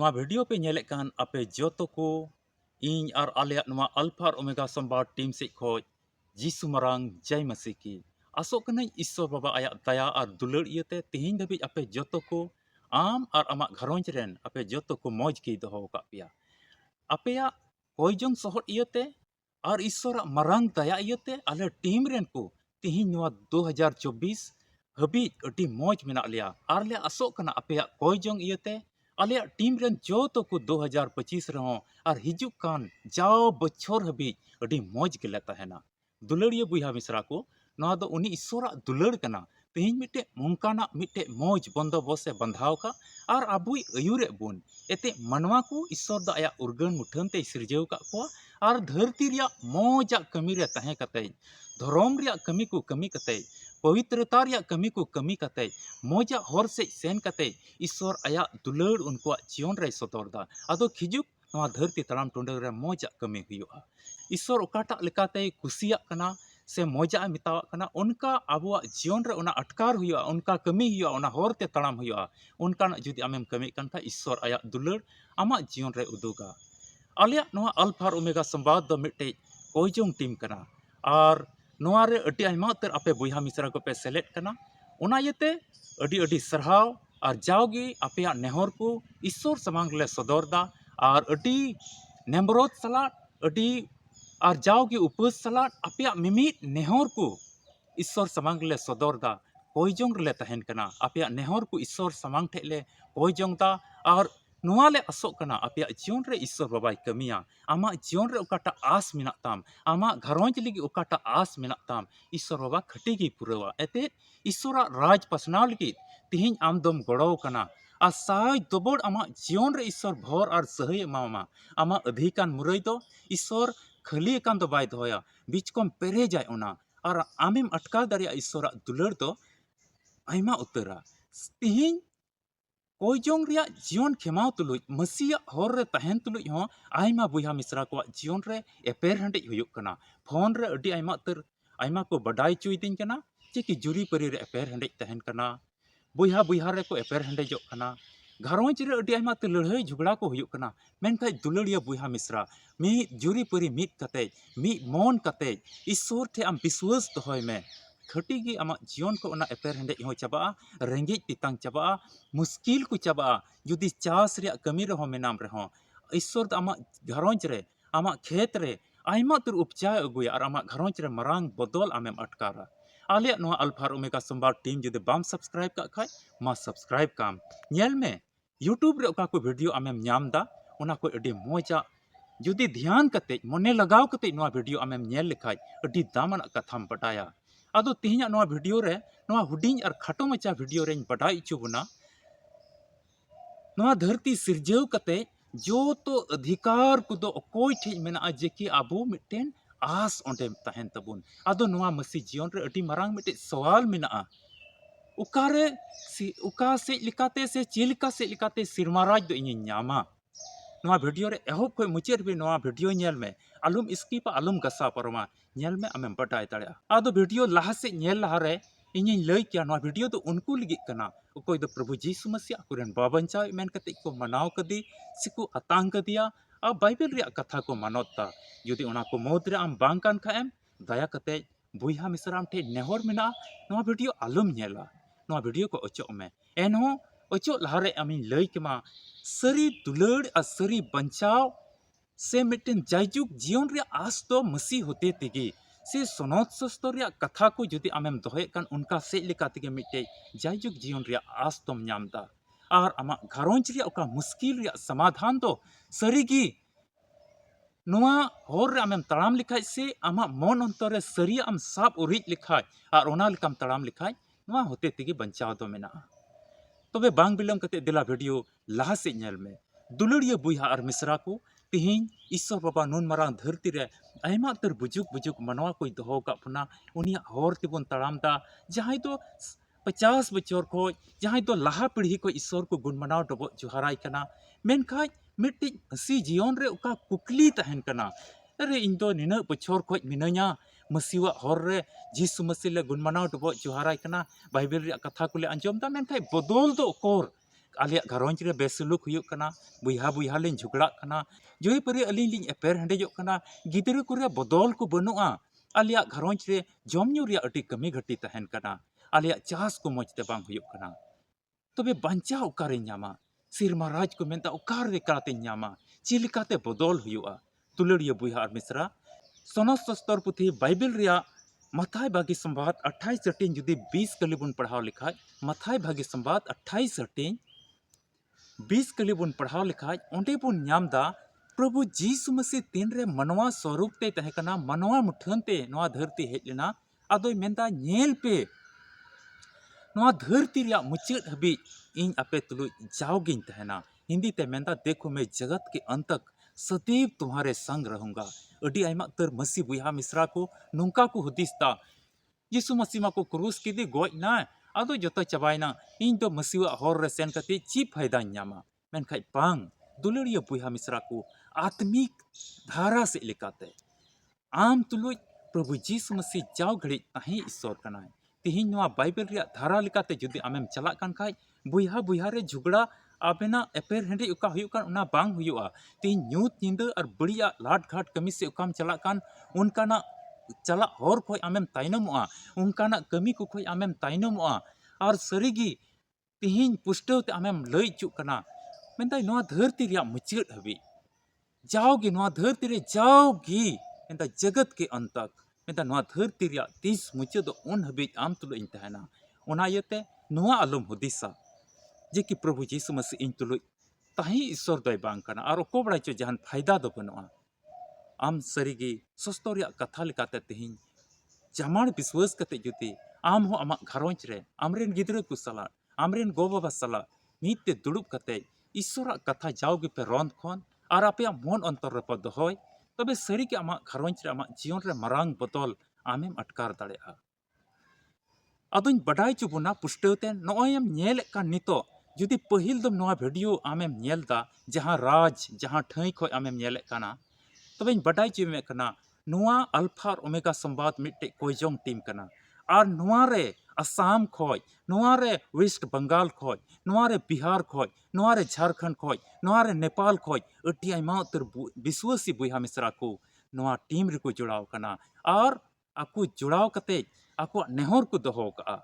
नवा वीडियो पे नेले कान आपे जोतो को इन और आलिया नवा अल्फा और ओमेगा संबार टीम से खोज जीसु मरांग जय मसीह की आसो कने ईश्वर बाबा आया दया और दुलड़ इयते तिहिन दबी आपे जोतो को आम और आमा घरोंज रेन आपे जोतो को मौज की दहो का पिया आपया कोयजोंग सोहर इयते और ईश्वर मरांग दया इयते आले टीम रेन को तिहिन नवा 2024 हबी अटी मौज मेना लिया और ले आसो कना आपया कोयजोंग इयते आलिया टीम रेन जो तो को 2025 रहो और हिजुक कान जाओ बछोर हबी अडी मौज गेले तहना दुलड़िया बुया मिश्रा को नवा दो उनी ईश्वरा दुलड़ कना तेहिं मिटे मुंकाना मिटे मौज बंदोबस्त से बंधाव का और आबुई अयुरे बुन एते मनवा को ईश्वर दा आया उर्गन मुठन ते सिरजेव का को और धरती रिया मौजा कमी रे तहे कते धर्म रिया कमी को कमी कते पवित्रता रिया कमी को कमी कते मौजा हर से सेन कते ईश्वर आया दुलड़ उनको जीवन रे सतरदा आदो खिजुक नवा धरती तलाम टुंडे रे मौजा कमी हुआ ईश्वर ओकाटा लेकाते कुसिया कना से मौजा मितावा कना उनका आबुआ जीवन रे उना अटकार हुआ उनका कमी हुआ उना होरते तड़ाम हुआ उनका जुदी आमेम कमी कन खा ईश्वर आया दुलड़ आमा जीवन रे उदुगा आलिया नवा अल्फा और ओमेगा संवाद दो मिटे कोयजोंग टीम कना और नवा रे अडी आइमा उतर आपे बुया मिश्रा को पे सेलेक्ट कना उना येते अडी अडी सरहाव और जाओगी आपे नेहर को ईश्वर समांग ले सदरदा और अडी नेमरोद सलाट अडी और जाओगी उपस सलाट आपे मिमी नेहर को ईश्वर समांग ले सदरदा कोयजोंग ले तहन कना आपे नेहर को ईश्वर समांग ठेले कोयजोंग दा और नुआले असोक कना आपे जीवन रे ईश्वर बाबाई कमिया आमा जीवन रे उकाटा आस मिना ताम आमा घरोंज लिगी उकाटा आस मिना ताम ईश्वर बाबा खटी गी पुरवा एते ईश्वरा राज पसनाव लिगी तिहिं आमदम गड़ो कना आ साय दोबड़ आमा जीवन रे ईश्वर भर और सहय मामा आमा अधिकान मुरई दो ईश्वर खाली कान दो बाय दोया बीच कम पेरे जाय ओना और आमेम अटका दरिया ईश्वरा दुलड़ दो आइमा उतरा तिहिं कोयजोंग रिया जीवन खेमाव तुलुज मसीया हर रे तहन तुलुज हो आइमा बुया मिश्रा को जीवन रे एपेर हंडे हुयुक कना फोन रे अडी आइमा तर आइमा को बडाई चुइदिन कना कि जुरी परी रे एपेर हंडे तहन कना बुया बुया रे को एपेर हंडे जो कना घरोंज रे अडी आइमा तर लड़ाई झगड़ा को हुयुक कना मेनखाय दुलड़िया बुया मिश्रा मी जुरी परी मित कते मी मन कते ईश्वर थे आम विश्वास दोहय में खटी की आमा जीवन को उना एपेर हंडे हो चाबा रेंगेज तितांग चाबा मुश्किल को चाबा जुदी चास रिया कमी रहो मेनाम रहो ईश्वर द आमा घरोंज रे आमा खेत रे आइमा तुर उपचाय अगुया और आमा घरोंज रे मरांग बदल आमेम अटकारा आलिया नो अल्फा और ओमेगा संबार टीम जुदी बाम सब्सक्राइब का खाय मा सब्सक्राइब काम नेल में यूट्यूब रे ओका को वीडियो आमेम न्याम दा उना को अडी मोजा जुदी ध्यान कते मने लगाव कते नो वीडियो आमेम नेल लिखाय अडी दामन कथाम बटाया आदो तिहिना नवा वीडियो रे नवा हुडिंग और खाटो मचा वीडियो रे बडाई इचु बुना नवा धरती सिरजेव कते जो तो अधिकार कुदो कोई ठे मेना जेकी आबो मिटेन आस ओंडे तहन तबुन आदो नवा मसी जीवन रे अडी मारांग मिटे सवाल मेना उकारे उका से लिकाते से चिलका से लिकाते सिरमाराज दो इनि न्यामा नवा वीडियो रे एहोब खोय मुचेर भी नवा वीडियो नेल में आलुम स्किप आलुम गसा परमा नेल में आमेम बटाय दाड़े आदो वीडियो लाहा से नेल लाहा रे इनि लई किया नवा वीडियो तो उनको लगी कना कोई दो प्रभु जीसु मसीह कुरन बाबंचा मेन कते को मनाव कदी सिकु अतांग कदिया आ बाइबल रिया कथा को मानोता यदि उना को मौत रे आम बांग कान खाएम दया कते बुइहा मिसराम ठे नेहर मेना नवा वीडियो आलुम नेला नवा वीडियो को अचो में एनहो अचो लहारे आमी लई केमा सरी दुलड़ आ सरी बंचाव से मिटन जायजुग जीवन रे आस तो मसी होते तेगे से सोनोत सस्तोरिया कथा को जुदी आमेम दोहे कान उनका से लेका तेगे मिटे जायजुग जीवन रे आस तोम न्यामदा और आमा घरोंज रे ओका मुश्किल रे समाधान तो सरीगी नोआ होर रे आमेम तड़ाम लिखाय से आमा मन अंतर रे सरिया आम साब उरिज लिखाय और ओना लिकाम तड़ाम लिखाय नोआ होते तेगे बंचाव दो मेना तबे बांग बिलम कते दिला वीडियो लाहा से नेल में दुलड़िया बुइहा और मिश्रा को तिहिं ईश्वर बाबा नुन मारांग धरती रे आइमा तर बुजुक बुजुक मनवा कोई दोहो का पुना उनिया होर तिबुन तड़ाम दा जहां तो 50 बछर को जहां तो लाहा पीढ़ी को ईश्वर को गुण मनाव डबो जुहाराय कना मेनखाय मिट्टी हसी जीवन रे उका कुकली तहन कना अरे इन तो निना बछर को मिनया मसीवा हर रे जीसु मसीह ले गुण मनाव डबो जुहाराय कना बाइबल रे कथा को ले अंजम दा मेनखाय बदल दो कोर आलिया घरोंज रे बेसुलुक हुयुक कना बुइहा बुइहा लिन झगड़ा कना जोई परे अली लिन एपेर हंडेजोक कना गिदरे कुरे बदल को बनुआ आलिया घरोंज रे जमन्यू रिया अटी कमी घटी तहन कना आलिया चास को मजते बांग हुयुक कना तबे बंचा उकारे न्यामा सिरमा राज को मेंता उकार रे काते न्यामा चिलिकाते बदल हुयुआ तुलड़िया बुइहा और मिश्रा सनस सस्तर पुथी बाइबल रिया मथाई भागी संवाद 28 हटिंग जुदी 20 कली बुन पढ़ाव लिखाय मथाई भागी संवाद 28 हटिंग 20 कली बुन पढ़ाव लिखाय ओंडे बुन न्यामदा प्रभु जीसु मसीह तीन रे मनवा स्वरूप ते तहकना मनवा मुठन ते नवा धरती हेज लेना अदोय मेंदा नेल पे नवा धरती रिया मुचाद हबी इन आपे तुलु जाओगिन तहना हिंदी ते मेंदा देखो मैं जगत के अंत तक सदैव तुम्हारे संग रहूंगा अडी आयमा तर मसीह बुइहा मिश्रा को नुंका को हुदिसता यीशु मसीह को क्रूस किदी गोज ना आदो जतो चबायना इन तो मसीह हर रे सेन कते ची फायदा न्यामा मेनखाय बांग दुलड़िया बुइहा मिश्रा को आत्मिक धारा से लेकाते आम तुलुज प्रभु जीसु मसीह जाव घड़ी ताही ईश्वर कनाय तिहिन नवा बाइबल रिया धारा लेकाते जुदी आमेम चला कान खाय बुइहा बुइहा रे झगड़ा आबेना एपेर हेंडे उका हुयुक कान उना बांग हुयुआ तिहिन न्यूत निंदा और बड़िया लाट घाट कमी से उकाम चला कान उनकाना चला हर खोय आमेम ताइनमोआ उनकाना कमी को खोय आमेम ताइनमोआ और सरीगी तिहिन पुष्टवते आमेम लई चुक कना मेंदाय नवा धरती रिया मुचाद हबी जाओगी नवा धरती रे जाओगी मेंदा जगत के अंत तक मेंदा नवा धरती रिया तीस मुचाद उन हबी आम तुलो इन तहना ओना यते नवा आलम हुदिसा जे कि प्रभु जीसु मसीह इन तुलो ताही ईश्वर दय बांग कना और को बड़ा चो जहान फायदा दो बनुआ आम सरीगी सस्तो रिया कथा लेकाते तिहिन जमाण विश्वास कते जुती आम हो आमा घरोंज रे आमरेन गिदरे को सला आमरेन गो बाबा सला मीते दुड़ुब कते ईश्वरा कथा जाओगे पे रोंद खोन और आपे मन अंतर रे दोहय तबे सरी के आमा घरोंज रे आमा जीवन रे मरांग बदल आमेम अटकार दाड़ेआ अदुन बडाय चुबुना पुष्टवते नोयम नेल का नितो जुदी पहिल दम नोआ वीडियो आमेम नेलदा जहां राज जहां ठई खो आमेम नेले काना तबे बडाय चुमे कना नोआ अल्फा और ओमेगा संवाद मिट्टे कोयजोंग टीम कना और नोआ रे असम खोय नोआ रे वेस्ट बंगाल खोय नोआ रे बिहार खोय नोआ रे झारखंड खोय नोआ रे नेपाल खोय अटी आयमा उतर विश्वासी बुइहा मिश्रा को नोआ टीम रे को जुड़ाव कना और आपको जुड़ाव कते आपको नेहर को दोहो का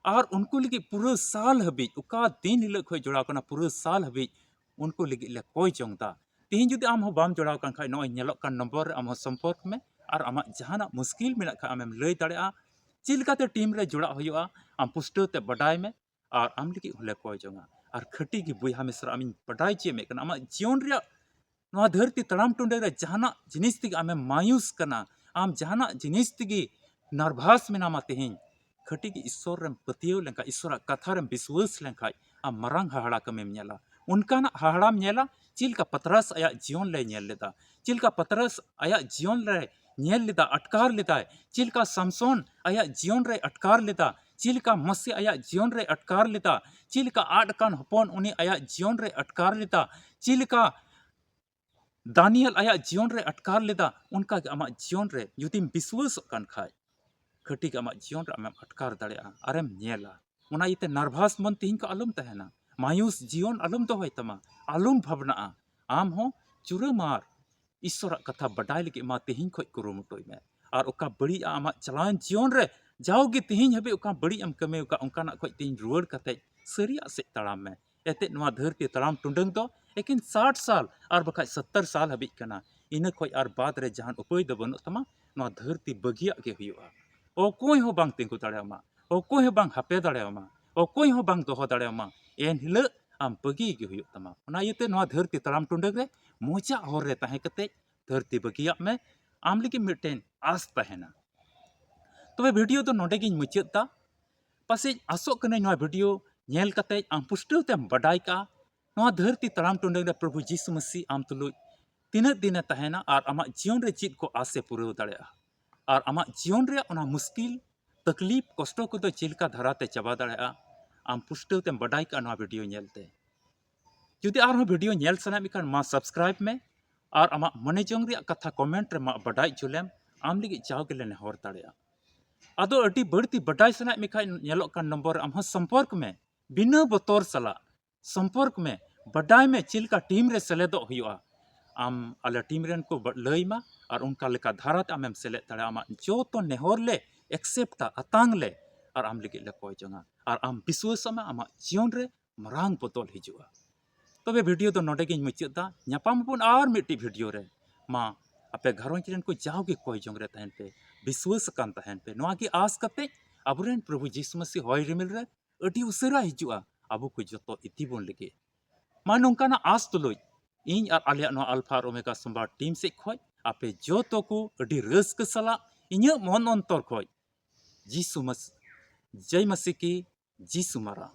और उनको लगी पूरा साल हबी उका दिन हिल खोय जुड़ाव कना पूरा साल हबी उनको लगी ले कोय जोंगता तीन जुदी आम हो बाम जुड़ाव कान खाय नोय नेलोक कान नंबर आम हो संपर्क में और आमा जहाना मुश्किल मेना खा आमेम लय दाड़ेआ चिलकाते टीम रे जुड़ा हुआ आम पुष्टो ते बडाय में और आम लगी हले कोय जोंगा और खटी की बुइहा मिश्रा आमिन बडाय चे में कना आमा जीवन रिया नोआ धरती तड़ाम टुंडे रे जहाना जिनिस तिगी आमे मायूस कना आम जहाना जिनिस तिगी नर्भास मेनामा तेहिन खटी की ईश्वर रेम पतियो लेंका ईश्वरा कथा रेम विश्वास लेंखा आम मरांग हाहड़ा कमेम नेला उनकाना हाहड़ाम नेला चिलका पतरस आया जीवन ले नेल लेदा चिलका पतरस आया जीवन रे नेल लेदा अटकार लेदा चिलका समसोन आया जीवन रे अटकार लेदा चिलका मसी आया जीवन रे अटकार लेदा चिलका आटकान हपन उनी आया जीवन रे अटकार लेदा चिलका दानियल आया जीवन रे अटकार लेदा उनका आमा जीवन रे जुदिम विश्वास कान खाय खटी के आमा जीवन रे आमेम अटकार दाड़ेआ आरेम नेला उना इते नर्भास मन तिहिन का आलम तहना मायूस जीवन आलम दोहय तमा आलम भावना आम हो चुरा मार ईश्वर कथा बडाय लगे मा तिहिन खोय कुरुमुटोय में और ओका बड़ी आमा चलान जीवन रे जाओगे तिहिन हबे ओका बड़ी am कमे ओका उनकाना खोय तिहिन रुवाड़ कते सरिया से तड़ाम में एते नवा धरती तड़ाम टुंडंग दो लेकिन 60 साल और बखा 70 साल हबी कना इन खोय और बाद रे जहान उपाय दो बनो तमा नवा धरती बगिया के हुआ ओ कोई हो बांग तिंगु दाड़ेमा ओ कोई हो बांग हापे दाड़ेमा ओ कोई हो बांग दोहो दाड़ेमा एन हिल आम बगी के हुई तमा ओना इते नवा धरती तड़ाम टुंडंग रे मोचा हर रे ताहे कते धरती बगिया में आम लगी मिटेन आस तहना तबे वीडियो तो नोडे गिन मुचादा पासे आसो कने नवा वीडियो नेल कते आम पुष्टो तेम बडाय का नवा धरती तड़ाम टुंडंग रे प्रभु जीसु मसीह आम तुलु तीन दिन तहना और आमा जीवन रे चीज को आसे पूरा दाड़ेआ और आमा जीवन रे ओना मुश्किल तकलीफ कष्टो को तो चिलका धराते चबा दाड़ेआ आम पुष्टो तेम बडाय का नवा वीडियो नेलते जुदी आर हो वीडियो नेल सना मिकान मा सब्सक्राइब में और आमा मने जोंग रे कथा कमेंट रे मा बडाय चुलेम आम लगी चाव के लेने हर दाड़ेआ आदो अटी बढ़ती बडाय सना मिकान नेलो का नंबर आम हो संपर्क में बिना बतौर सला संपर्क में बडाय में चिलका टीम रे सेलेदो हुआ आम आले टीम रेन को लईमा और उनका लेका धारात आमेम सेलेद दाड़ा आमा जो तो नेहर ले एक्सेप्टा अतांग ले और आम लगे ले कोई जंगा और आम विश्वास में आमा जीवन रे मरांग बदल हिजुआ तबे वीडियो तो नोडे गिन मुचादा ᱧᱟᱯᱟᱢ ᱵᱚᱱ और मिट्टी वीडियो रे मा आपे घरों रेन को जाओगे कोई जंग रे तहन पे विश्वास कान तहन पे नोआ की आस कते अबुरेन प्रभु यीशु मसीह होय रिमिल रे अडी उसरा हिजुआ अबु को जतो इति बोन लगे मा नोंकाना आस तुलुई इन और आलिया नो अल्फा और ओमेगा संबार टीम से खोय आपे जतो को अडी रस्क सला इन्या मन अंतर खोय यीशु मसीह जय मसीह की यीशु मरा